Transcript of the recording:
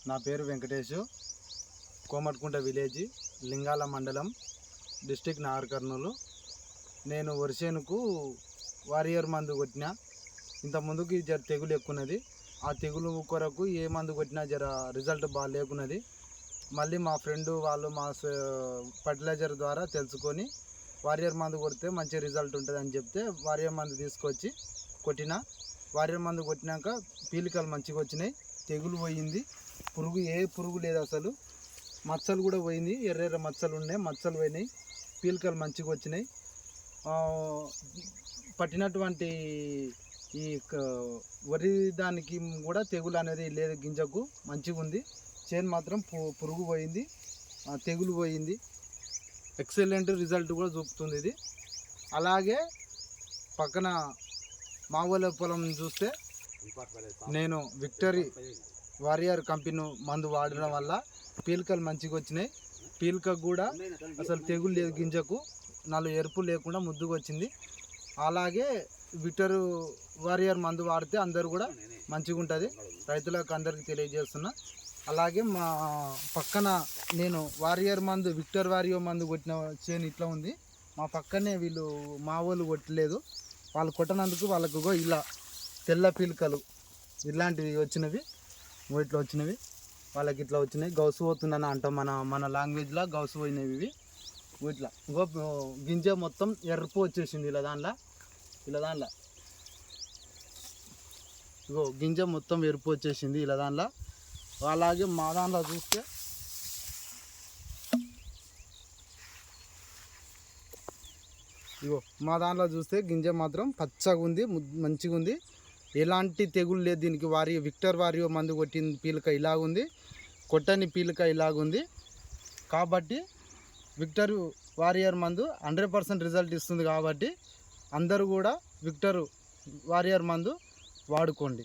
నా పేరు వెంకటేషు, కోమట్కుంట విలేజ్, లింగాల మండలం, డిస్టిక్ నాగర్ కర్నూలు. నేను వరిసేనుకు వారియర్ మందు కొట్టిన. ఇంత ముందుకి జర తెగులు ఎక్కున్నది. ఆ తెగులు కొరకు ఏ మందు కొట్టినా జర రిజల్ట్ బాగా లేకున్నది. మళ్ళీ మా ఫ్రెండ్ వాళ్ళు మా ఫర్టిలైజర్ ద్వారా తెలుసుకొని వారియర్ మందు కొడితే మంచి రిజల్ట్ ఉంటుంది అని చెప్తే వారియర్ మందు తీసుకొచ్చి కొట్టిన. వారియర్ మందు కొట్టినాక పీలికలు మంచిగా వచ్చినాయి, తెగులు పోయింది, పురుగు లేదు, అసలు మచ్చలు కూడా పోయింది, ఎర్ర మచ్చలు ఉన్నాయి, మచ్చలు పోయినాయి, పీలికలు మంచిగా వచ్చినాయి. పట్టినటువంటి ఈ వరి దానికి కూడా తెగులు అనేది లేదు, గింజకు మంచిగా ఉంది. చేను మాత్రం పురుగు పోయింది, తెగులు పోయింది, ఎక్సలెంట్ రిజల్ట్ కూడా చూపుతుంది ఇది. అలాగే పక్కన మావోల పొలం చూస్తే నేను విక్టరీ వారియర్ కంపెనీ మందు వాడడం వల్ల పీలికలు మంచిగా వచ్చినాయి. పీలికకు కూడా అసలు తెగులు లేదు, గింజకు ఎరుపు లేకుండా ముద్దుగా వచ్చింది. అలాగే విక్టరీ వారియర్ మందు వాడితే అందరూ కూడా మంచిగా ఉంటుంది, రైతులకు అందరికీ తెలియజేస్తున్నా. అలాగే మా పక్కన నేను విక్టర్ వారియర్ మందు కొట్టిన చేను ఇట్లా ఉంది. మా పక్కనే వీళ్ళు మా వాళ్ళు కొట్టలేదు, వాళ్ళు కొట్టనందుకు వాళ్ళకు ఇలా తెల్ల పీలికలు ఇలాంటివి వచ్చినవి, ఇట్లా వచ్చినవి, వాళ్ళకి ఇట్లా వచ్చినాయి. గౌసు పోతుందని అంటాం మన లాంగ్వేజ్లో, గౌసు పోయినవి ఇవి. ఇట్లా గింజ మొత్తం ఎరుపు వచ్చేసింది ఇలా దాంట్లో గింజ మొత్తం ఎరుపు వచ్చేసింది ఇలా దాంట్లో. అలాగే మా దాంట్లో చూస్తే గింజ మాత్రం పచ్చగా ఉంది, మంచిగా ఉంది, ఎలాంటి తెగులు లేదు దీనికి. విక్టర్ వారియో మందు కొట్టిన పీలిక ఇలాగుంది, కొట్టని పీలిక ఇలాగుంది. కాబట్టి విక్టర్ వారియర్ మందు 100% రిజల్ట్ ఇస్తుంది. కాబట్టి అందరూ కూడా విక్టర్ వారియర్ మందు వాడుకోండి.